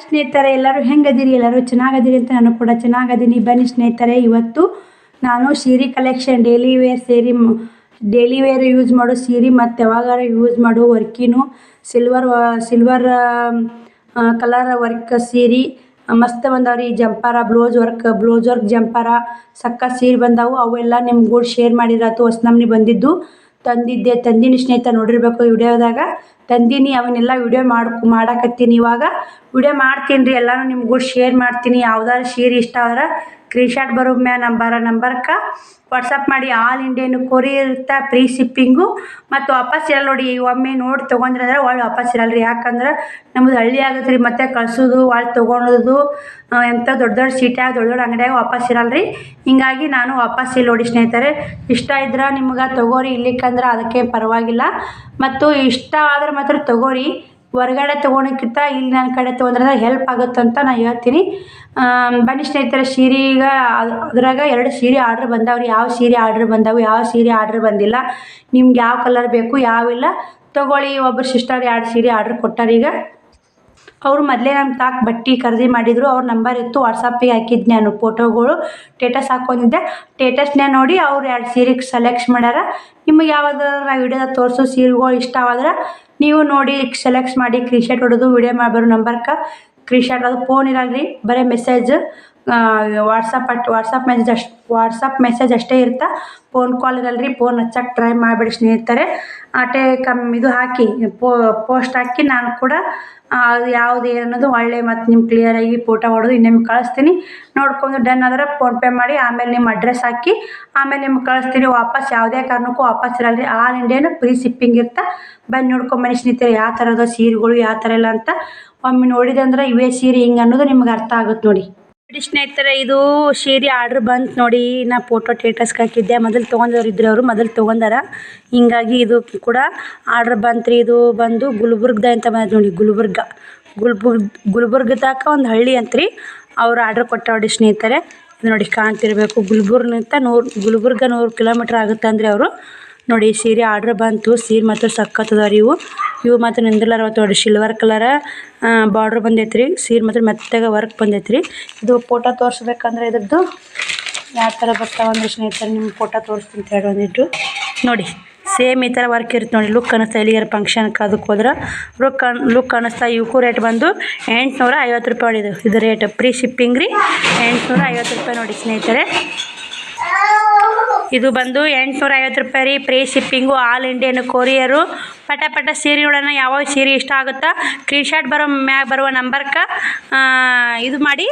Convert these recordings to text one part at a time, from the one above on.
ಸ್ನೇಹಿತರೆ ಎಲ್ಲರೂ ಹೆಂಗದಿರಿ? ಎಲ್ಲರೂ ಚೆನ್ನಾಗದಿರಿ ಅಂತ ನಾನು ಕೂಡ ಚೆನ್ನಾಗದೀನಿ. ಬನ್ನಿ ಸ್ನೇಹಿತರೆ, ಇವತ್ತು ನಾನು ಸೀರೆ ಕಲೆಕ್ಷನ್ ಡೈಲಿ ವೇರ್ ಯೂಸ್ ಮಾಡೋ ಸೀರೆ ಮತ್ತು ಯಾವಾಗಾರ ಯೂಸ್ ಮಾಡೋ ವರ್ಕಿನು ಸಿಲ್ವರ್ ಕಲರ್ ವರ್ಕ್ ಸೀರೆ ಮಸ್ತ್ ಬಂದವ್ರಿ. ಜಂಪಾರ ಬ್ಲೌಸ್ ವರ್ಕ್ ಜಂಪಾರ ಸಕ್ಕ ಸೀರೆ ಬಂದವು. ಅವೆಲ್ಲ ನಿಮ್ಗೂ ಶೇರ್ ಮಾಡಿರತ್ತು. ಹೊಸ ನಮ್ನಿ ಬಂದಿದ್ದು ತಂದೀನಿ ಸ್ನೇಹಿತರೆ, ನೋಡಿರ್ಬೇಕು ವಿಡಿಯೋದಾಗ ತಂದೀನಿ. ಅವನ್ನೆಲ್ಲ ವಿಡಿಯೋ ಮಾಡಕತ್ತೀನಿ. ಇವಾಗ ವಿಡಿಯೋ ಮಾಡ್ತೀನಿ ರೀ, ಎಲ್ಲನೂ ನಿಮ್ಗೂ ಶೇರ್ ಮಾಡ್ತೀನಿ. ಯಾವ್ದಾರು ಸೀರೆ ಇಷ್ಟ ಆದ್ರೆ ಸ್ಕ್ರೀನ್ಶಾಟ್ ಬರೋ ನಂಬರ್ಗೆ ವಾಟ್ಸಪ್ ಮಾಡಿ. ಆಲ್ ಇಂಡಿಯನ್ ಕೊರಿಯರ್ ಇರುತ್ತೆ, ಫ್ರೀ ಶಿಪ್ಪಿಂಗು. ಮತ್ತು ವಾಪಸ್ ಇರಲ್ಲ ನೋಡಿ. ಒಮ್ಮೆ ನೋಡಿ ತೊಗೊಂಡ್ರೆ ಅಂದ್ರೆ ಒಳ್ಳೆ ವಾಪಸ್ ಇರಲ್ಲ ರೀ. ಯಾಕಂದ್ರೆ ನಮ್ಮದು ಹಳ್ಳಿ ಆಗುತ್ತೆ ರೀ, ಮತ್ತೆ ಕಳ್ಸೋದು ಒಳ್ಳೆ ತೊಗೊಳೋದು ಎಂಥ ದೊಡ್ಡ ಸೀಟ್ಯಾಗ ದೊಡ್ಡ ಅಂಗಡಿಯಾಗ ವಾಪಸ್ ಇರಲ್ಲ ರೀ. ಹಿಂಗಾಗಿ ನಾನು ವಾಪಸ್ ಇಲ್ಲಿ ನೋಡಿ ಸ್ನೇಹಿತರೆ. ಇಷ್ಟ ಇದ್ರೆ ನಿಮ್ಗೆ ತೊಗೋರಿ, ಇಲ್ಲಿಕ್ಕಂದ್ರೆ ಅದಕ್ಕೆ ಪರವಾಗಿಲ್ಲ. ಮತ್ತು ಇಷ್ಟ ಆದ್ರೆ ಮಾತ್ರ ತೊಗೋರಿ. ಹೊರಗಡೆ ತೊಗೊಳಕ್ಕಿಂತ ಇಲ್ಲಿ ನನ್ನ ಕಡೆ ತೊಗೊಂಡ್ರೆ ಹೆಲ್ಪ್ ಆಗುತ್ತಂತ ನಾನು ಹೇಳ್ತೀನಿ. ಬನ್ನಿ ಸ್ನೇಹಿತರೆ, ಸೀರೆಗೆ ಅದ್ರಾಗ 2 ಸೀರೆ ಆರ್ಡ್ರ್ ಬಂದಾವ್ರಿ. ಯಾವ ಸೀರೆ ಆರ್ಡ್ರ್ ಬಂದಾವು, ಯಾವ ಸೀರೆ ಆರ್ಡ್ರ್ ಬಂದಿಲ್ಲ, ನಿಮ್ಗೆ ಯಾವ ಕಲರ್ ಬೇಕು ಯಾವಿಲ್ಲ ತೊಗೊಳ್ಳಿ. ಒಬ್ಬರು ಸಿಸ್ಟರ್ 2 ಸೀರೆ ಆರ್ಡ್ರ್ ಕೊಟ್ಟಾರ. ಈಗ ಅವರು ಮೊದಲೇ ನಮ್ಮ ಬಟ್ಟೆ ಖರೀದಿ ಮಾಡಿದರು. ಅವ್ರ ನಂಬರ್ ಇತ್ತು, ವಾಟ್ಸಪ್ಪಿಗೆ ಹಾಕಿದ್ದೆ ನಾನು ಫೋಟೋಗಳು. ಸ್ಟೇಟಸ್ ಹಾಕ್ಕೊಂಡಿದ್ದೆ. ಸ್ಟೇಟಸ್ನೇ ನೋಡಿ ಅವ್ರು 2 ಸೀರೆ ಸೆಲೆಕ್ಟ್ ಮಾಡ್ಯಾರ. ನಿಮಗೆ ಯಾವ್ದಾರ ವಿಡಿಯೋದಾಗ ತೋರಿಸೋ ಸೀರೆಗಳು ಇಷ್ಟ ಆದ್ರೆ ನೀವು ನೋಡಿ ಸೆಲೆಕ್ಟ್ ಮಾಡಿ ಸ್ಕ್ರೀನ್ಶಾಟ್ ಹೊಡೆದು ವಿಡಿಯೋ ಮಾಡಬರೋ ನಂಬರ್ಗೆ ಸ್ಕ್ರೀನ್ಶಾಟ್. ಅದು ಫೋನ್ ಇರಲ್ಲ ರೀ, ಬರೀ ಮೆಸೇಜ್ ವಾಟ್ಸಪ್ ಮೆಸೇಜ್ ಅಷ್ಟೇ ಇರುತ್ತೆ. ಫೋನ್ ಕಾಲ್ ಇರಲ್ಲ ರೀ. ಫೋನ್ ಹಚ್ಚಕ್ಕೆ ಟ್ರೈ ಮಾಡಿಬಿಡಿ ಸ್ನೇಹಿತರೆ. ಅಟೇ ಇದು ಹಾಕಿ ಪೋಸ್ಟ್ ಹಾಕಿ ನಾನು ಕೂಡ ಅದು ಯಾವುದು ಏನನ್ನೋದು ಒಳ್ಳೆ ಮತ್ತು ನಿಮ್ಮ ಕ್ಲಿಯರಾಗಿ ಫೋಟೋ ಹೊಡೆದು ಇನ್ನೊಮ್ಮೆ ಕಳಿಸ್ತೀನಿ. ನೋಡ್ಕೊಂಡು ಡನ್ ಆದ್ರೆ ಫೋನ್ಪೇ ಮಾಡಿ. ಆಮೇಲೆ ನಿಮ್ಮ ಅಡ್ರೆಸ್ ಹಾಕಿ ಆಮೇಲೆ ನಿಮ್ಗೆ ಕಳಿಸ್ತೀನಿ. ವಾಪಸ್ ಯಾವುದೇ ಕಾರಣಕ್ಕೂ ವಾಪಸ್ ಇರಲ್ಲ ರೀ. ಆಲ್ ಇಂಡಿಯಾನು ಫ್ರೀ ಶಿಪ್ಪಿಂಗ್ ಇರುತ್ತೆ. ಬನ್ನಿ ನೋಡ್ಕೊಂಬನ್ನಿ ಸ್ನೇಹಿತರೆ, ಯಾವ ಥರದ ಸೀರೆಗಳು ಯಾವ ಥರ ಇಲ್ಲ ಅಂತ. ಒಮ್ಮೆ ನೋಡಿದೆ ಅಂದ್ರೆ ಇವೇ ಸೀರೆ ಹಿಂಗೆ ಅನ್ನೋದು ನಿಮ್ಗೆ ಅರ್ಥ ಆಗುತ್ತೆ ನೋಡಿ. ಸ್ನೇಹಿತರೆ, ಇದು ಸೀರೆ ಆರ್ಡ್ರ್ ಬಂತು ನೋಡಿ. ನಾ ಫೋಟೋ ಸ್ಟೇಟಸ್ಗೆ ಹಾಕಿದ್ದೆ. ಮೊದಲು ತೊಗೊಂಡವ್ರು ಇದ್ರು, ಅವರು ಮೊದಲು ತೊಗೊಂಡಾರ. ಹಿಂಗಾಗಿ ಇದು ಕೂಡ ಆರ್ಡ್ರ್ ಬಂತು ರೀ. ಇದು ಬಂದು ಗುಲ್ಬರ್ಗದ ಅಂತ ಬಂದ ನೋಡಿ. ಗುಲ್ಬರ್ಗದಾಗ ಒಂದು ಹಳ್ಳಿ ಅಂತ್ರಿ. ಅವ್ರು ಆರ್ಡ್ರ್ ಕೊಟ್ಟವ್ರಿ ಸ್ನೇಹಿತರೆ. ಇದು ನೋಡಿ ಕಾಣ್ತಿರ್ಬೇಕು. ಗುಲ್ಬರ್ಗ 100 ಕಿಲೋಮೀಟ್ರ್ ಆಗುತ್ತೆ ಅಂದರೆ ಅವರು ನೋಡಿ. ಸೀರೆ ಆರ್ಡ್ರ್ ಬಂತು. ಸೀರೆ ಮಾತ್ರ ಸಕ್ಕತ್ತದ ರೀ. ಇವು ಮಾತ್ರ ನಿಂದಿರ್ಲಾರ ನೋಡಿ. ಸಿಲ್ವರ್ ಕಲರ ಬಾರ್ಡ್ರ್ ಬಂದೈತೆ ರೀ. ಸೀರೆ ಮಾತ್ರ ಮೆತ್ತಗೆ ವರ್ಕ್ ಬಂದೈತೆ ರೀ. ಇದು ಫೋಟೋ ತೋರಿಸ್ಬೇಕಂದ್ರೆ ಇದ್ರದ್ದು ಯಾವ ಥರ ಬರ್ತಾವಂದ್ರೆ ಸ್ನೇಹಿತರೆ, ನಿಮ್ಮ ಫೋಟೋ ತೋರಿಸ್ತೀನಿ ಅಂತ ಹೇಳಿ ಒಂದಿಟ್ಟು ನೋಡಿ. ಸೇಮ್ ಈ ಥರ ವರ್ಕ್ ಇರುತ್ತೆ ನೋಡಿ. ಲುಕ್ ಅನ್ನಿಸ್ತಾ ಎಲ್ಲಿಗಾರ ಫಂಕ್ಷನ್ಗೆ ಅದಕ್ಕೆ ಹೋದ್ರೆ ಲುಕ್ ಅನ್ನಿಸ್ತಾ. ಇವಕ್ಕೂ ರೇಟ್ ಬಂದು 850 ರೂಪಾಯಿ ಹೊಡಿದು. ಇದು ರೇಟ್ ಫ್ರೀ ಶಿಪ್ಪಿಂಗ್ ರೀ. 850 ರೂಪಾಯಿ ನೋಡಿ ಸ್ನೇಹಿತರೆ. ಇದು ಬಂದು 850 ರೂಪಾಯಿ ರೀ. Free shipping, all Indian courier. ಪಟ ಸೀರೆ ನೋಡೋಣ. ಯಾವ ಸೀರೆ ಇಷ್ಟ ಆಗುತ್ತಾ ಸ್ಕ್ರೀನ್ಶಾಟ್ ಬರುವ ನಂಬರ್ಗೆ ಇದು ಮಾಡಿ.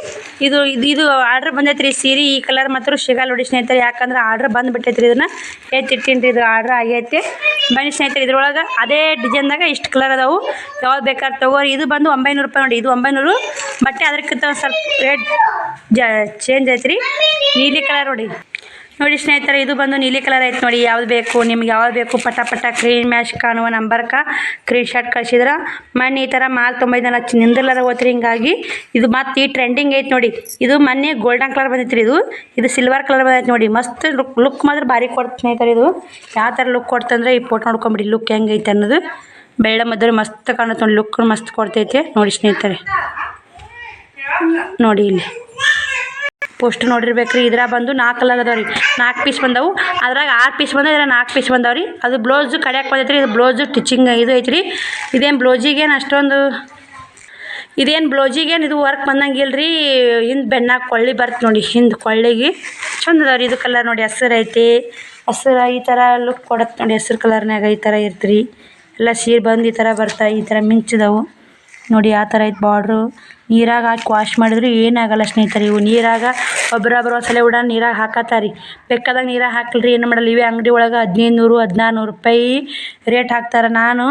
ಇದು ಆರ್ಡ್ರ್ ಬಂದೈತೆ ರೀ. ಸೀರೆ ಈ ಕಲರ್ ಮಾತ್ರ ಸಿಗಲ್ಲ ನೋಡಿ ಸ್ನೇಹಿತರೆ. ಯಾಕಂದ್ರೆ ಆರ್ಡ್ರ್ ಬಂದುಬಿಟ್ಟೈತೆ ರೀ. ಇದನ್ನು ಎತ್ತಿಟ್ಟಿನಿ ರೀ. ಇದು ಆರ್ಡ್ರ್ ಆಗೈತೆ. ಬನ್ನಿ ಸ್ನೇಹಿತರೆ, ಇದ್ರೊಳಗೆ ಅದೇ ಡಿಸೈನ್ದಾಗ ಇಷ್ಟು ಕಲರ್ ಅದಾವು. ಯಾವ್ದು ಬೇಕಾದ್ರೆ ತೊಗೋರಿ. ಇದು ಬಂದು 900 ರೂಪಾಯಿ ನೋಡಿ. ಇದು 900 ಬಟ್ಟೆ. ಅದಕ್ಕಿಂತ ಸ್ವಲ್ಪ ರೇಟ್ ಚೇಂಜ್ ಐತೆ ರೀ. ನೀಲಿ ಕಲರ್ ನೋಡಿ ಸ್ನೇಹಿತರೆ. ಇದು ಬಂದು ನೀಲಿ ಕಲರ್ ಐತೆ ನೋಡಿ. ಯಾವ್ದು ಬೇಕು ನಿಮ್ಗೆ, ಯಾವ್ದು ಬೇಕು ಪಟ ಕ್ರೀನ್ ಮ್ಯಾಶ್ ಕಾಣುವ ನಂಬರ್ಗೆ ಸ್ಕ್ರೀನ್ಶಾಟ್ ಕಳಿಸಿದ್ರೆ ಮೊನ್ನೆ ಈ ಥರ ಮಾಲ್ ತೊಂಬೈದಲ್ಲ ನಿಂದಿರ್ಲಾರ ಹೋತ್ರಿ. ಹಿಂಗಾಗಿ ಇದು ಮತ್ತು ಈ ಟ್ರೆಂಡಿಂಗ್ ಐತೆ ನೋಡಿ. ಇದು ಮೊನ್ನೆ ಗೋಲ್ಡನ್ ಕಲರ್ ಬಂದೈತೆ ರೀ. ಇದು ಸಿಲ್ವರ್ ಕಲರ್ ಬಂದೈತೆ ನೋಡಿ. ಮಸ್ತ್ ಲುಕ್ ಮಾತ್ರ ಭಾರಿ ಕೊಡ್ತು ಸ್ನೇಹಿತರೆ. ಇದು ಯಾವ ಥರ ಲುಕ್ ಕೊಡ್ತಂದ್ರೆ ಈ ಫೋಟೋ ನೋಡ್ಕೊಂಬಿಡಿ ಲುಕ್ ಹೆಂಗೈತೆ ಅನ್ನೋದು. ಬೆಳ್ಳ ಮಧ್ಯ ಮಸ್ತ್ ಕಾಣುತ್ತೆ ನೋಡಿ. ಲುಕ್ ಮಸ್ತ್ ಕೊಡ್ತೈತೆ ನೋಡಿ ಸ್ನೇಹಿತರೆ. ನೋಡಿ ಇಲ್ಲಿ ಪೋಸ್ಟ್ ನೋಡಿರ್ಬೇಕ್ರಿ. ಇದ್ರ ಬಂದು 4 ಕಲರ್ ಅದಾವ ರೀ. 4 ಪೀಸ್ ಬಂದವು. ಅದ್ರಾಗ 6 ಪೀಸ್ ಬಂದವು. ಇದ್ರ 4 ಪೀಸ್ ಬಂದವ್ರಿ. ಅದು ಬ್ಲೌಸು ಕಡಿಯಾಕೆ ಬಂದೈತೆ ರೀ. ಇದು ಬ್ಲೌಸು ಸ್ಟಿಚಿಂಗ್ ಇದು ಐತೆ ರೀ. ಇದೇನು ಬ್ಲೌಸಿಗೇನು ಅಷ್ಟೊಂದು ಇದು ವರ್ಕ್ ಬಂದಂಗಿಲ್ಲ ರೀ. ಹಿಂದೆ ಬೆನ್ನಾಗ ಕೊಳ್ಳಿ ಬರ್ತದೆ ನೋಡಿ. ಹಿಂದೆ ಕೊಳ್ಳಿಗೆ ಚಂದ ಅದಾವ ರೀ. ಇದು ಕಲರ್ ನೋಡಿ ಹಸಿರು ಐತಿ. ಹಸಿರು ಈ ಥರ ಲುಕ್ ಕೊಡತ್ತೆ ನೋಡಿ. ಹಸಿರು ಕಲರ್ನಾಗ ಈ ಥರ ಇರ್ತೀರಿ. ಎಲ್ಲ ಸೀರೆ ಬಂದು ಈ ಥರ ಬರ್ತಾವೆ. ಈ ಥರ ಮಿಂಚಿದವು ನೋಡಿ. ಆ ಥರ ಐತೆ ಬಾರ್ಡ್ರು. ನೀರಾಗ ಹಾಕಿ ವಾಶ್ ಮಾಡಿದ್ರು ಏನಾಗಲ್ಲ ಸ್ನೇಹಿತರೆ. ಇವು ನೀರಾಗ ಒಬ್ಬರೊಬ್ಬರು ಒಂದ್ಸಲ ಉಡ ನೀರಾಗ ಹಾಕತ್ತಾರಿ. ಬೇಕಾದಾಗ ನೀರಾಗ ಹಾಕಲ್ರಿ. ಏನು ಮಾಡಲ್ಲ. ಇವೇ ಅಂಗಡಿ ಒಳಗೆ 1500-1400 ರೂಪಾಯಿ ರೇಟ್ ಹಾಕ್ತಾರೆ. ನಾನು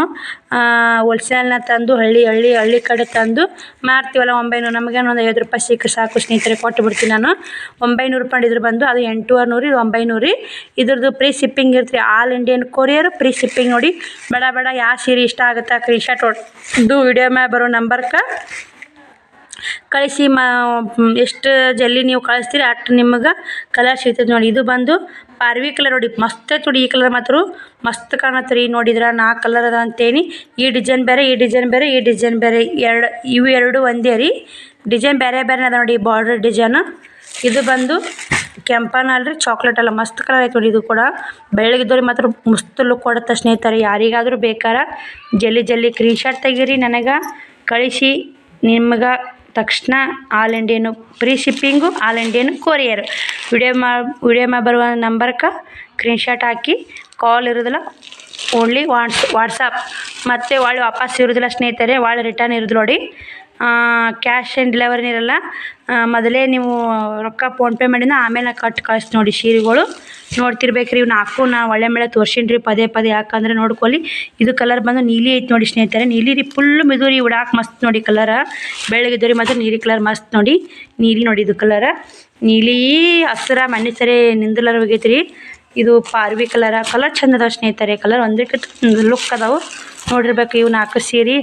ಹೋಲ್ಸೇಲ್ನ ತಂದು ಹಳ್ಳಿ ಕಡೆ ತಂದು ಮಾರ್ತೀವಲ್ಲ 900. ನಮಗೇನು ಒಂದು 50 ರೂಪಾಯಿ ಸಿಕ್ಕರೆ ಸಾಕು ಸ್ನೇಹಿತರೆ. ಕೊಟ್ಟು ಬಿಡ್ತೀನಿ ನಾನು. 900 ರೂಪಾಯಿ ಇದ್ರ ಬಂದು ಅದು 800 ಇದು 900 ರೀ. ಇದ್ರದ್ದು ಫ್ರೀ ಶಿಪ್ಪಿಂಗ್ ಇರ್ತೀರಿ. All Indian courier free shipping ನೋಡಿ. ಬೇಡ ಯಾವ ಸೀರೆ ಇಷ್ಟ ಆಗುತ್ತಾ ಸ್ಕ್ರೀನ್ಶಾಟ್ ಹೊಡೆದು ವಿಡಿಯೋ ಮ್ಯಾಗ ಬರೋ ನಂಬರ್ಗೆ ಕಳಿಸಿ ಎಷ್ಟು ಜಲ್ದಿ ನೀವು ಕಳಿಸ್ತೀರಿ ಅಷ್ಟು ನಿಮಗೆ ಕಲರ್ ಸಿಗ್ತದೆ ನೋಡಿ. ಇದು ಬಂದು ಪಾರ್ವಿ ಕಲರ್ ನೋಡಿ, ಮಸ್ತ್ ಐತೆ ನೋಡಿ. ಈ ಕಲರ್ ಮಾತ್ರ ಮಸ್ತ್ ಕಾಣತ್ತೆ ರೀ. ನೋಡಿದ್ರೆ 4 ಕಲರ್ ಅದ ಅಂತೇಳಿ. ಈ ಡಿಸೈನ್ ಬೇರೆ, ಈ ಡಿಸೈನ್ ಬೇರೆ, ಈ ಡಿಸೈನ್ ಬೇರೆ, ಇವು ಎರಡು ಒಂದೇ ರೀ. ಡಿಸೈನ್ ಬೇರೆ ಬೇರೆ ಅದ ನೋಡಿ, ಬಾರ್ಡರ್ ಡಿಸೈನ್. ಇದು ಬಂದು ಕೆಂಪನ ಅಲ್ರಿ, ಚಾಕ್ಲೇಟ್ ಅಲ್ಲ, ಮಸ್ತ್ ಕಲರ್ ಐತೆ ನೋಡಿ. ಇದು ಕೂಡ ಬೆಳ್ಳಗಿದ್ದವ್ರಿಗೆ ಮಾತ್ರ ಮಸ್ತ್ ಲುಕ್ ಕೊಡುತ್ತೆ ಸ್ನೇಹಿತರೆ. ಯಾರಿಗಾದರೂ ಬೇಕಾರೆ ಜಲ್ದಿ ಸ್ಕ್ರೀನ್ಶಾಟ್ ತೆಗೀರಿ, ನನಗೆ ಕಳಿಸಿ. ನಿಮ್ಗೆ ತಕ್ಷಣ all Indian free shipping, all Indian courier. Video ಬರುವ ನಂಬರ್ಗೆ ಸ್ಕ್ರೀನ್ಶಾಟ್ ಹಾಕಿ. ಕಾಲ್ ಇರೋದಿಲ್ಲ, ಓನ್ಲಿ ವಾಟ್ಸಪ್. ಮತ್ತು ಒಳ್ಳೆ ವಾಪಸ್ ಇರೋದಿಲ್ಲ ಸ್ನೇಹಿತರೆ, ಒಳ್ಳೆ ರಿಟರ್ನ್ ಇರೋದು ನೋಡಿ. ಕ್ಯಾಶ್ ಆ್ಯಂಡ್ ಡೆಲಿವರಿನ ಇರಲ್ಲ. ಮೊದಲೇ ನೀವು ರೊಕ್ಕ ಫೋನ್ಪೇ ಮಾಡಿದ ಆಮೇಲೆ ಕಟ್ ಕಳಿಸಿ ನೋಡಿ. ಸೀರೆಗಳು ನೋಡ್ತಿರ್ಬೇಕ್ರಿ. ಇವು 4 ನಾ ಒಳ್ಳೆ ತೋರ್ಸೀನಿ ರೀ ಪದೇ ಯಾಕಂದ್ರೆ ನೋಡ್ಕೊಳ್ಳಿ. ಇದು ಕಲರ್ ಬಂದು ನೀಲಿ ಐತೆ ನೋಡಿ ಸ್ನೇಹಿತರೆ. ನೀಲಿ ರೀ, ಫುಲ್ ಮಿದುರಿ ಉಡಾಕ್ ಮಸ್ತ್ ನೋಡಿ. ಕಲರ ಬೆಳಗಿದ್ದವ್ರಿ ಮತ್ತು ನೀಲಿ ಕಲರ್ ಮಸ್ತ್ ನೋಡಿ. ನೀಲಿ ನೋಡಿ, ಇದು ಕಲರ ನೀಲಿ ಹಸಿರ ಮಣ್ಣಿ ಸರಿ ನಿಂದಲರ್ ಹೋಗೈತೆ ರೀ. ಇದು ಪಾರ್ವಿ ಕಲರ್ ಚಂದ ಅದಾವೆ ಸ್ನೇಹಿತರೆ. ಕಲರ್ ಒಂದಕ್ಕೆ ಲುಕ್ ಅದಾವೆ ನೋಡಿರ್ಬೇಕು. ಇವು 4 ಸೀರೆ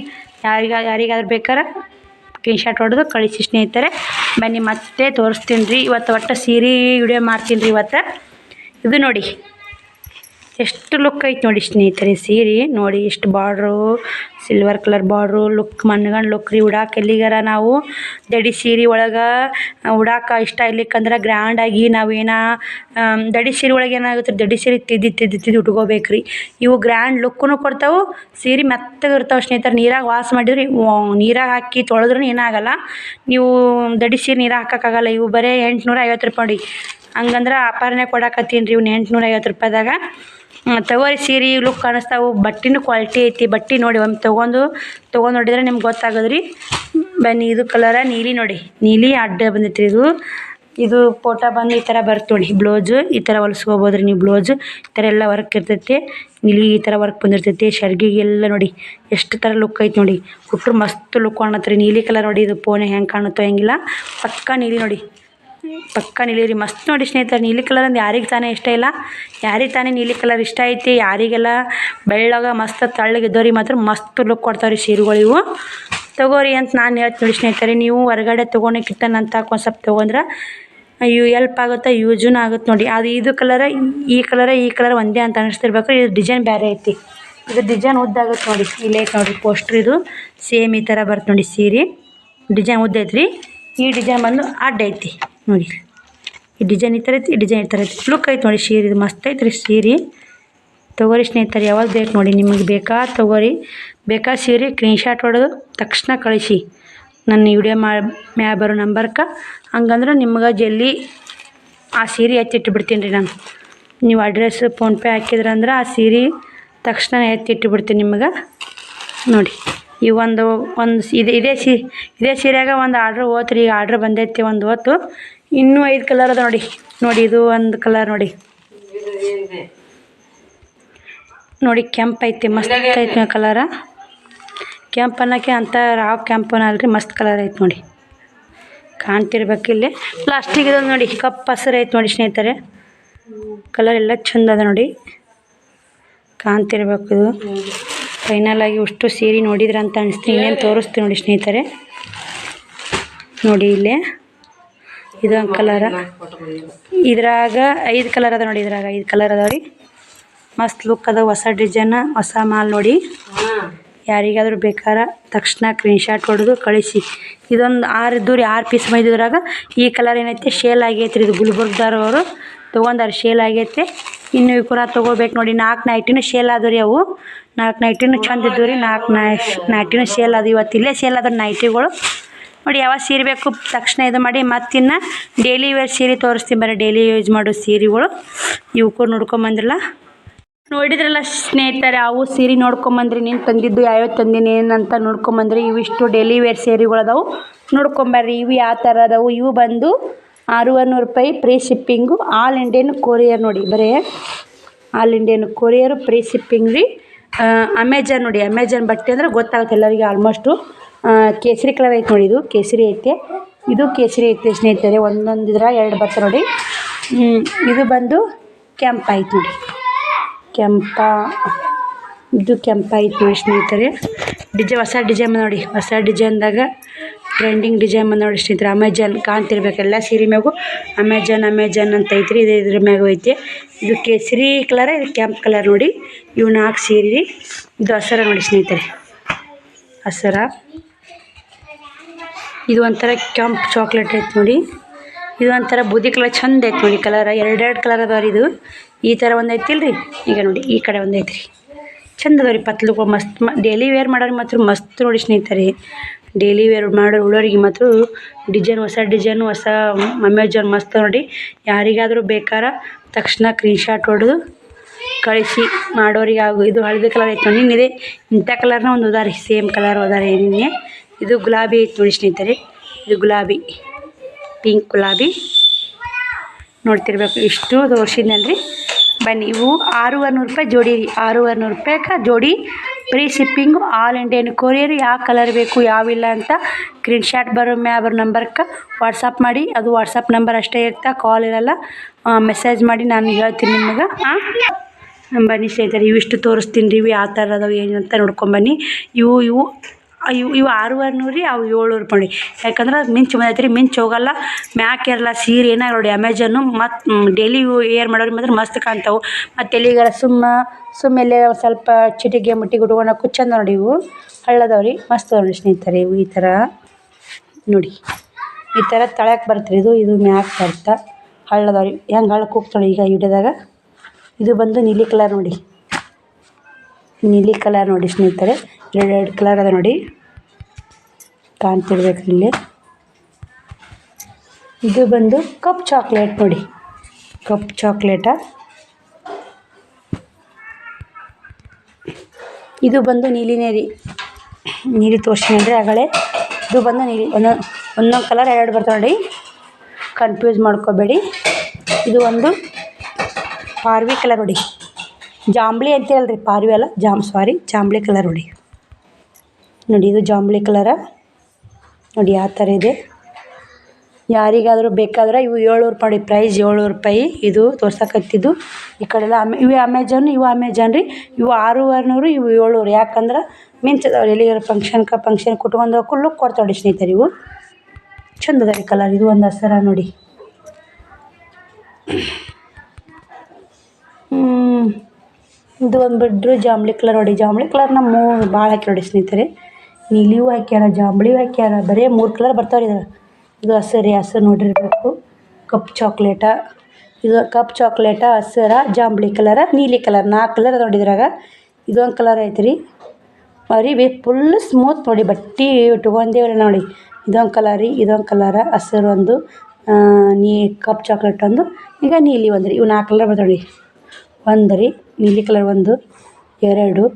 ಯಾರಿಗಾದ್ರೂ ಬೇಕಾರೆ ಸ್ಕ್ರೀನ್ಶಾಟ್ ಹೊಡೆದು ಕಳಿಸಿ ಸ್ನೇಹಿತರೆ. ಬನ್ನಿ ಮತ್ತೆ ತೋರಿಸ್ತೀನಿ ರೀ. ಇವತ್ತು ಒಟ್ಟು ಸೀರೆ ವಿಡಿಯೋ ಮಾಡ್ತೀನಿ ರೀ ಇವತ್ತು. ಇದು ನೋಡಿ ಎಷ್ಟು ಲುಕ್ ಐತೆ ನೋಡಿ ಸ್ನೇಹಿತರೆ. ಸೀರೆ ನೋಡಿ ಎಷ್ಟು border, silver colour border, look ಮನ್ಗಂಡು ಲುಕ್ ರೀ. ಉಡಾಕ ಎಲ್ಲಿಗಾರ ನಾವು ದಡಿ ಸೀರೆ ಒಳಗೆ ಉಡಾಕ ಇಷ್ಟ ಇರ್ಲಿಕ್ಕಂದ್ರೆ ಗ್ರ್ಯಾಂಡಾಗಿ ನಾವೇನ ದಡಿ ಸೀರೆ ಒಳಗೆ ಏನಾಗುತ್ತೆ, ದಡಿ ಸೀರೆ ತಿದ್ದಿ ಉಟ್ಕೋಬೇಕು ರೀ. ಇವು ಗ್ರ್ಯಾಂಡ್ ಲುಕ್ಕೂ ಕೊಡ್ತಾವೆ, ಸೀರೆ ಮೆತ್ತಗೆ ಇರ್ತಾವೆ ಸ್ನೇಹಿತರೆ. ನೀರಾಗ ವಾಶ್ ಮಾಡಿದ್ರಿ, ನೀರಾಗ ಹಾಕಿ ತೊಳೆದ್ರೂ ಏನಾಗಲ್ಲ. ನೀವು ದಡಿ ಸೀರೆ ನೀರಾಗ ಹಾಕೋಕ್ಕಾಗಲ್ಲ. ಇವು ಬರೀ 850 ರೂಪಾಯಿ ನೋಡಿ. ಹಂಗಂದ್ರೆ ಆಫರ್ನೇ ಕೊಡಾಕತ್ತೀನಿ ರೀ. ಇವ್ನು 850 ರೂಪಾಯಿದಾಗ ತಗೋರಿ. ಸೀರೆ ಲುಕ್ ಕಾಣಿಸ್ತಾವೆ, ಬಟ್ಟೆನೂ ಕ್ವಾಲಿಟಿ ಐತಿ. ಬಟ್ಟೆ ನೋಡಿ ಒಮ್ಮೆ ತೊಗೊಂಡು ನೋಡಿದ್ರೆ ನಿಮ್ಗೆ ಗೊತ್ತಾಗೋದ್ರಿ. ಬನ್ನಿ, ಇದು ಕಲರ ನೀಲಿ ನೋಡಿ, ನೀಲಿ ಅಡ್ಡ ಬಂದೈತಿ ರೀ. ಇದು ಫೋಟೋ ಬಂದು ಈ ಥರ ಬರುತ್ತೆ ನೋಡಿ. ಬ್ಲೌಸು ಈ ಥರ ಹೊಲಿಸ್ಕೋಬೋದು ರೀ ನೀವು. ಬ್ಲೌಸು ಈ ಥರ ಎಲ್ಲ ವರ್ಕ್ ಇರ್ತೈತಿ. ನೀಲಿ ಈ ಥರ ವರ್ಕ್ ಬಂದಿರ್ತೈತಿ. ಶರ್ಗಿಗೆಲ್ಲ ನೋಡಿ ಎಷ್ಟು ಥರ ಲುಕ್ ಐತೆ ನೋಡಿ. ಕೊಟ್ಟರು ಮಸ್ತ್ ಲುಕ್ ಕಾಣತ್ತೆ ರೀ. ನೀಲಿ ಕಲರ್ ನೋಡಿ. ಇದು ಫೋನ್ ಹೆಂಗೆ ಕಾಣುತ್ತೋ ಹೆಂಗಿಲ್ಲ, ಪಕ್ಕ ನೀಲಿ ನೋಡಿ, ಪಕ್ಕ ನೀಲಿ ರೀ. ಮಸ್ತ್ ನೋಡಿ ಸ್ನೇಹಿತರೆ. ನೀಲಿ ಕಲರ್ ಅಂದ್ರೆ ಯಾರಿಗೆ ತಾನೇ ಇಷ್ಟ ಇಲ್ಲ, ಯಾರಿಗೆ ತಾನೇ ನೀಲಿ ಕಲರ್ ಇಷ್ಟ ಐತಿ. ಯಾರಿಗೆಲ್ಲ ಬೆಳ್ಳಗೆ ಮಸ್ತ್ ತಳ್ಳಗಿದ್ದವ್ರಿಗೆ ಮಾತ್ರ ಮಸ್ತ್ ಲುಕ್ ಕೊಡ್ತಾವ್ರಿ ಸೀರೆಗಳು. ಇವು ತಗೋರಿ ಅಂತ ನಾನು ಹೇಳ್ತೀನಿ ನೋಡಿ ಸ್ನೇಹಿತರೆ. ನೀವು ಹೊರಗಡೆ ತೊಗೊಳಕ್ಕಿಂತ ನಂತ ಒಂದು ಸ್ವಲ್ಪ ತೊಗೊಂಡ್ರೆ ಇವು ಎಲ್ಪ್ ಆಗುತ್ತೆ, ಯೂಸೂ ಆಗುತ್ತೆ ನೋಡಿ. ಅದು ಇದು ಕಲರ ಈ ಕಲರ್ ಒಂದೇ ಅಂತ ಅನಿಸ್ತಿರ್ಬೇಕು. ಇದು ಡಿಸೈನ್ ಬೇರೆ ಐತಿ. ಇದು ಡಿಸೈನ್ ಉದ್ದಾಗುತ್ತೆ ನೋಡಿ. ಇಲ್ಲೇ ಐತೆ ನೋಡಿರಿ ಪೋಸ್ಟ್ರ್. ಇದು ಸೇಮ್ ಈ ಥರ ಬರುತ್ತೆ ನೋಡಿ ಸೀರೆ. ಡಿಸೈನ್ ಉದ್ದೈತೆ ರೀ. ಈ ಡಿಸೈನ್ ಬಂದು ಅಡ್ಡ ಐತಿ ನೋಡಿ. ಈ ಡಿಸೈನ್ ಈ ಥರ ಐತಿ, ಈ ಡಿಸೈನ್ ಈ ಥರ ಐತಿ. ಲುಕ್ ಐತೆ ನೋಡಿ ಸೀರೆ. ಇದು ಮಸ್ತ್ ಐತೆ ರೀ ಸೀರೆ. ತೊಗೋರಿ ಸ್ನೇಹಿತರೆ. ಯಾವಾಗ ಬೇಕು ನೋಡಿ, ನಿಮಗೆ ಬೇಕಾ ತೊಗೋರಿ. ಬೇಕಾ ಸೀರೆ ಸ್ಕ್ರೀನ್ಶಾಟ್ ಹೊಡೆದು ತಕ್ಷಣ ಕಳಿಸಿ ನನ್ನ ವಿಡಿಯೋ ಮ್ಯಾಗ ಬರೋ ನಂಬರ್ಗೆ. ಹಂಗಂದ್ರೆ ನಿಮ್ಗೆ ಜಲ್ದಿ ಆ ಸೀರೆ ಎತ್ತಿಟ್ಬಿಡ್ತೀನಿ ರೀ ನಾನು. ನೀವು ಅಡ್ರೆಸ್ ಫೋನ್ಪೇ ಹಾಕಿದ್ರಂದ್ರೆ ಆ ಸೀರೆ ತಕ್ಷಣ ಎತ್ತಿಟ್ಬಿಡ್ತೀನಿ ನಿಮ್ಗೆ ನೋಡಿ. ಈ ಒಂದು ಇದೇ ಸೀರೆಯಾಗ ಒಂದು ಆರ್ಡ್ರ್ ಹೋತ್ರಿ. ಈಗ ಆರ್ಡ್ರ್ ಬಂದೈತಿ ಒಂದು ಹೊತ್ತು. ಇನ್ನೂ 5 ಕಲರ್ ಅದ ನೋಡಿ. ಇದು ಒಂದು ಕಲರ್ ನೋಡಿ ಕೆಂಪು ಐತಿ, ಮಸ್ತ್ ಐತಿ ಕಲರ. ಕೆಂಪು ಅನ್ನೋಕ್ಕೆ ಅಂತ ರಾವ್ ಕೆಂಪು ಅಲ್ರಿ, ಮಸ್ತ್ ಕಲರ್ ಐತೆ ನೋಡಿ. ಕಾಣ್ತಿರ್ಬೇಕು ಇಲ್ಲಿ. ಲಾಸ್ಟಿಗೆ ಇದು ನೋಡಿ ಕಪ್ಪು ಹಸಿರು ಐತೆ ನೋಡಿ ಸ್ನೇಹಿತರೆ. ಕಲರ್ ಎಲ್ಲ ಚಂದ ಅದ ನೋಡಿ, ಕಾಣ್ತಿರ್ಬೇಕು. ಇದು ಫೈನಲಾಗಿ ಅಷ್ಟು ಸೀರೆ ನೋಡಿದ್ರೆ ಅಂತ ಅನಿಸ್ತೀನಿ. ಇನ್ನೇನು ತೋರಿಸ್ತೀನಿ ನೋಡಿ ಸ್ನೇಹಿತರೆ. ನೋಡಿ ಇಲ್ಲೇ ಇದೊಂದು ಕಲರ. ಇದ್ರಾಗ 5 ಕಲರ್ ಅದ ನೋಡಿ. ಇದ್ರಾಗ 5 ಕಲರ್ ಅದಾವ ರೀ. ಮಸ್ತ್ ಲುಕ್ ಅದ. ಹೊಸ ಡಿಸೈನ್, ಹೊಸ ಮಾಲ್ ನೋಡಿ. ಯಾರಿಗಾದರೂ ಬೇಕಾರೆ ತಕ್ಷಣ ಸ್ಕ್ರೀನ್ಶಾಟ್ ಹೊಡೆದು ಕಳಿಸಿ. ಇದೊಂದು 6 ಇದ್ದು ರೀ. 6 ಪೀಸ್ ಮೈದ್ರಾಗ ಈ ಕಲರ್ ಏನೈತೆ ಶೇಲ್ ಆಗೈತೆ ರೀ. ಇದು ಗುಲ್ಬರ್ಗದವರು ತೊಗೊಂಡಾರ, ಶೇಲ್ ಆಗೈತೆ. ಇನ್ನು ಇವು ಕೂಡ ತೊಗೋಬೇಕು ನೋಡಿ. 4 ನೈಟಿನೂ ಶೇಲ್ ಆದವು ರೀ. ಅವು 4 ನೈಟಿನೂ ಚಂದ ಇದ್ದವು ರೀ. 4 ನೈಟಿನೂ ಶೇಲ್ ಅದು. ಇವತ್ತು ಇಲ್ಲೇ ಶೇಲ್ ಆದ ನೈಟಿಗಳು ನೋಡಿ. ಯಾವ ಸೀರೆ ಬೇಕು ತಕ್ಷಣ ಇದು ಮಾಡಿ. ಮತ್ತಿನ್ನು ಡೈಲಿ ವೇರ್ ಸೀರೆ ತೋರಿಸ್ತೀನಿ ಬರ್ರಿ. ಡೈಲಿ ಯೂಸ್ ಮಾಡೋ ಸೀರೆಗಳು ಇವಕ್ಕೂ ನೋಡ್ಕೊಂಬಂದ್ರಲ್ಲ. ನೋಡಿದ್ರಲ್ಲ ಸ್ನೇಹಿತರೆ, ಅವು ಸೀರೆ ನೋಡ್ಕೊಂಬಂದ್ರಿ. ನೀನು ತಂದಿದ್ದು ಯಾವ್ಯಾವ ತಂದಿನಿ ಏನಂತ ನೋಡ್ಕೊಂಬಂದ್ರಿ. ಇವಿಷ್ಟು ಡೈಲಿ ವೇರ್ ಸೀರೆಗಳು ಅದಾವು, ನೋಡ್ಕೊಂಬರ್ರಿ. ಇವು ಯಾವ ಥರ ಅದಾವು. ಇವು ಬಂದು 600 ರೂಪಾಯಿ free shipping. All Indian courier ನೋಡಿ. ಬರೀ all Indian courier free shipping ರೀ. ಅಮೆಜಾನ್ ನೋಡಿ. ಅಮೆಜಾನ್ ಬಟ್ಟೆ ಅಂದರೆ ಗೊತ್ತಾಗುತ್ತೆ ಎಲ್ಲರಿಗೆ ಆಲ್ಮೋಸ್ಟು. ಕೇಸರಿ ಕಲರ್ ಐತೆ ನೋಡಿ. ಇದು ಕೇಸರಿ ಐತೆ, ಇದು ಕೇಸರಿ ಐತೆ ಸ್ನೇಹಿತರೆ. ಒಂದೊಂದು ಇದ್ರಾಗ 2 ಬರ್ತವೆ ನೋಡಿ. ಇದು ಬಂದು ಕೆಂಪು ಐತೆ ನೋಡಿ. ಇದು ಕೆಂಪು ಐತೆ ನೋಡಿ ಸ್ನೇಹಿತರೆ. ಹೊಸ ಡಿಸೈನ್ ನೋಡಿ. ಹೊಸ ಡಿಸೈನ್ದಾಗ ಟ್ರೆಂಡಿಂಗ್ ಡಿಸೈನ್ ಬಂದು ನೋಡಿ ಸ್ನೇಹಿತರೆ. ಅಮೆಜಾನ್ ಕಾಣ್ತಿರ್ಬೇಕು ಎಲ್ಲ ಸೀರೆ ಮ್ಯಾಗು ಅಮೆಜಾನ್ ಅಂತ ಐತ್ರಿ. ಇದ್ರ ಮ್ಯಾಗು ಐತಿ. ಇದು ಕೇಸರಿ ಕಲರ್, ಇದು ಕೆಂಪು ಕಲರ್ ನೋಡಿ. ಇವು 4 ಸೀರೆ. ಇದು ಹಸರ ನೋಡಿ ಸ್ನೇಹಿತರೆ, ಹಸರ. ಇದು ಒಂಥರ ಕೆಂಪು ಚಾಕ್ಲೇಟ್ ಐತೆ ನೋಡಿ. ಇದು ಒಂಥರ ಬೂದಿ ಕಲರ್ ಚಂದ ಐತೆ ನೋಡಿ ಕಲರ್. ಎರಡು ಕಲರ್ ಅದಾವ್ರಿ. ಇದು ಈ ಥರ ಒಂದು ಐತಿಲ್ರಿ. ಈಗ ನೋಡಿ ಈ ಕಡೆ ಒಂದು ಐತ್ರಿ, ಚಂದ ಅದಾವ್ರಿ ಪತ್ಲುಗಳು. ಮಸ್ತ್ ಡೈಲಿ ವೇರ್ ಮಾಡೋರಿಗೆ ಮಾತ್ರ ಮಸ್ತ್ ನೋಡಿ ಸ್ನೇಹಿತರೆ. ಡೈಲಿ ವೇರ್ ಮಾಡೋರು ಉಳೋರಿಗೆ ಮಾತ್ರ ಹೊಸ ಡಿಸೈನು ಹೊಸ ಅಮೆಜಾನ್ ಮಸ್ತ್ ನೋಡಿ. ಯಾರಿಗಾದರೂ ಬೇಕಾರೆ ತಕ್ಷಣ ಸ್ಕ್ರೀನ್ಶಾಟ್ ಹೊಡೆದು ಕಳಿಸಿ ಮಾಡೋರಿಗೆ ಆಗು. ಇದು ಹಳದಿ ಕಲರ್ ಐತೆ ನೋಡಿ. ನಿನ್ನೆ ಇಂಥ ಕಲರ್ನ ಒಂದು ಉದಾರಿ ಸೇಮ್ ಕಲರ್ ಉದಾರಿ ನಿನ್ನೆ. ಇದು ಗುಲಾಬಿ ಐತೆ ನೋಡಿ ಸ್ನೇಹಿತರೆ. ಇದು ಗುಲಾಬಿ, ಪಿಂಕ್ ಗುಲಾಬಿ ನೋಡ್ತಿರ್ಬೇಕು. ಇಷ್ಟು ತೋರಿಸಿದ್ನಲ್ರಿ. ಬನ್ನಿ, ಇವು 6,100 ರೂಪಾಯಿ ಜೋಡಿ ರೀ. 6,100 ರೂಪಾಯಿಗೆ ಜೋಡಿ. Free shipping, all Indian courier. ಯಾವ ಕಲರ್ ಬೇಕು ಯಾವಿಲ್ಲ ಅಂತ ಸ್ಕ್ರೀನ್ಶಾಟ್ ಬರೋ ನಂಬರ್ಗೆ ವಾಟ್ಸಪ್ ಮಾಡಿ. ಅದು ವಾಟ್ಸಪ್ ನಂಬರ್ ಅಷ್ಟೇ ಇರ್ತಾ, ಕಾಲ್ ಇರಲ್ಲ. ಮೆಸೇಜ್ ಮಾಡಿ ನಾನು ಹೇಳ್ತೀನಿ ನಿಮಗೆ. ಬನ್ನಿ ಸ್ನೇಹಿತರೆ, ಇವಿಷ್ಟು ತೋರಿಸ್ತೀನಿ ರೀ. ಇವು ಯಾವ ಥರ ಅದಾವೆ ಏನು ಅಂತ ನೋಡ್ಕೊಂಬನ್ನಿ. ಇವು 6,100 ರೀ. ಅವು 700 ರೂಪಾಯಿ ನೋಡಿ. ಯಾಕಂದ್ರೆ ಮಿಂಚು ಬಂದೈತೆ ರೀ. ಮಿಂಚು ಹೋಗಲ್ಲ, ಮ್ಯಾಕ್ ಇರಲ್ಲ ಸೀರೆ. ಏನಾಗ ನೋಡಿ ಅಮೆಜಾನು ಮತ್ತು ಡೈಲಿ ವೇರ್ ಮಾಡೋರಿಗೆ ಮಾತ್ರ ಮಸ್ತ್ ಕಾಣ್ತಾವೆ. ಮತ್ತು ಎಲ್ಲಿಗಾರ ಸುಮ್ಮೆಲ್ಲೇ ಸ್ವಲ್ಪ ಚಿಟಿಗೆ ಮುಟ್ಟಿಗೆ ಉಟ್ಕೊಳಕ್ಕೂ ಚಂದ ನೋಡಿ. ಇವು ಹಳ್ಳದವ್ರಿ, ಮಸ್ತ್ ನೋಡಿ ಸ್ನೇಹಿತರೆ. ಇವು ಈ ಥರ ನೋಡಿ, ಈ ಥರ ತಳಕ್ಕೆ ಬರ್ತೀರಿ. ಇದು ಮ್ಯಾಕ್ ಬರ್ತಾ ಹಳ್ಳದವ್ರಿ. ಹೆಂಗೆ ಹಳ್ಳಕ್ಕೆ ಹೋಗ್ತಾಳೆ ಈಗ ವಿಡಿಯೋದಾಗ. ಇದು ಬಂದು ನೀಲಿ ಕಲರ್ ನೋಡಿ. ನೀಲಿ ಕಲರ್ ನೋಡಿ ಸ್ನೇಹಿತರೆ. ಎರಡು ಕಲರ್ ಅದ ನೋಡಿ, ಕಾಣ್ತಿರ್ಬೇಕು ಇಲ್ಲಿ. ಇದು ಬಂದು ಕಪ್ ಚಾಕ್ಲೇಟ್ ನೋಡಿ. Cup chocolate. ಇದು ಬಂದು ನೀಲಿನೇ ರೀ. ನೀಲಿ ತೋರಿಸಿದ್ರೆ ಆಗಲೇ. ಇದು ಬಂದು ನೀಲಿ. ಒಂದೊಂದು ಕಲರ್ ಎರಡು ಬರ್ತಾವೆ ನೋಡಿ, ಕನ್ಫ್ಯೂಸ್ ಮಾಡ್ಕೋಬೇಡಿ. ಇದು ಒಂದು ಪಾರ್ವಿ ಕಲರ್ ನೋಡಿ. ಜಾಂಬ್ಳಿ ಅಂತೀರಲ್ರಿ, ಪಾರ್ವಿ ಅಲ್ಲ, ಜಾಂಬ್ಳಿ ಕಲರ್ ನೋಡಿ. ಇದು ಜಾಂಬ್ಳಿ ಕಲರ ನೋಡಿ. ಯಾವ ಥರ ಇದೆ. ಯಾರಿಗಾದರೂ ಬೇಕಾದ್ರೆ ಇವು 700 ರೂಪಾಯಿ ಪ್ರೈಸ್. 700 ರೂಪಾಯಿ ಇದು ತೋರ್ಸಕತ್ತಿದ್ದು. ಈ ಕಡೆಲ್ಲ ಇವು ಅಮೆಜಾನ್ ರೀ. ಇವು 6,100, ಇವು 700. ಯಾಕಂದ್ರೆ ಮಿಂಚದವ್ರು ಎಲ್ಲಿಗಾರ ಫಂಕ್ಷನ್ ಕುಟ್ಕೊಂಡು ಹೋಗಕ್ಕೂ ಲುಕ್ ಕೊಡ್ತಾವೆ ಸ್ನೇಹಿತರೆ. ಇವು ಚಂದ ಅದ ರೀ ಕಲರ್. ಇದು ಒಂದು ಹಸರ ನೋಡಿ. ಇದು ಒಂದು ಬಿಡ್ರು ಜಾಂಬ್ಳಿ ಕಲರ್ ನೋಡಿ. ಜಾಂಬ್ಳಿ ಕಲರ್ನ ಭಾಳ ಹಾಕಿ ನೋಡಿ ಸ್ನೇಹಿತರೆ. ನೀಲಿಯೂ ಹಾಕ್ಯಾರ, ಜಾಂಬ್ಳಿಯೂ ಹಾಕ್ಯಾರ. ಬರೀ 3 ಕಲರ್ ಬರ್ತಾವ್ರಿ ಇದ್ರ. ಇದು ಹಸರು ನೋಡಿರ್ಬೇಕು. Cup chocolate. ಇದು ಕಪ್ ಚಾಕ್ಲೇಟ, ಹಸರ, ಜಾಂಬ್ಳಿ ಕಲರ, ನೀಲಿ ಕಲರ್. 4 ಕಲರ್ ನೋಡಿ ಇದ್ರಾಗ. ಇದೊಂದು ಕಲರ್ ಐತ್ರಿ. ಬರೀ ಫುಲ್ ಸ್ಮೂತ್ ನೋಡಿ. ಬಟ್ಟೆ ಇಟ್ಕೊಂಡೇವ್ರಿ ನೋಡಿ. ಇದೊಂದು ಕಲರ್ ರೀ. ಇದೊಂದು ಕಲರ ಹಸರು ಒಂದು, ಕಪ್ ಚಾಕ್ಲೇಟ್ ಒಂದು, ಈಗ ನೀಲಿ ಒಂದು ರೀ. ಇವು 4 ಕಲರ್ ಬರ್ತಾವೆ ನೋಡಿ. ಒಂದು ರೀ ನೀಲಿ ಕಲರ್, 1 2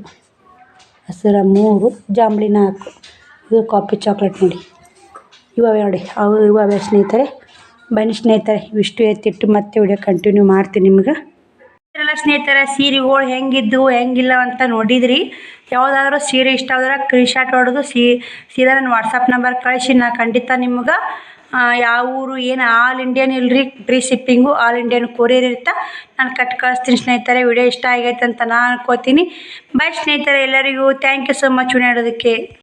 ಹಸಿರ 3, ಜಾಂಬ್ಳಿ 4. ಇದು ಕಾಫಿ ಚಾಕ್ಲೇಟ್ ನೋಡಿ. ಇವೇ ನೋಡಿ, ಇವೇ ಸ್ನೇಹಿತರೆ. ಬನ್ನಿ ಸ್ನೇಹಿತರೆ, ಇವಿಷ್ಟು ಎತ್ತಿಟ್ಟು ಮತ್ತೆ ವಿಡಿಯೋ ಕಂಟಿನ್ಯೂ ಮಾಡ್ತೀನಿ ನಿಮ್ಗೆ. ಎಲ್ಲ ಸ್ನೇಹಿತರೆ, ಸೀರೆಗಳು ಹೆಂಗಿದ್ದು ಹೆಂಗಿಲ್ಲ ಅಂತ ನೋಡಿದ್ರಿ. ಯಾವುದಾದ್ರೂ ಸೀರೆ ಇಷ್ಟ ಆದ್ರೆ ಸ್ಕ್ರೀನ್ಶಾಟ್ ಹೊಡೆದು ಸೀದಾ ನನ್ನ ವಾಟ್ಸಪ್ ನಂಬರ್ ಕಳಿಸಿ. ನಾ ಖಂಡಿತ ನಿಮ್ಗೆ ಯಾವ ಊರು ಏನು ಆಲ್ ಇಂಡಿಯನ್ ಇಲ್ರಿ. Free shipping, all Indian courier ಇರ್ತಾ ನಾನು ಕಳಿಸ್ತೀನಿ ಸ್ನೇಹಿತರೆ. ವಿಡಿಯೋ ಇಷ್ಟ ಆಗೈತೆ ಅಂತ ನಾನು ಅನ್ಕೋತೀನಿ. ಬಾಯ್ ಸ್ನೇಹಿತರೆ, ಎಲ್ಲರಿಗೂ ಥ್ಯಾಂಕ್ ಯು ಸೊ ಮಚ್ ನೋಡೋದಕ್ಕೆ.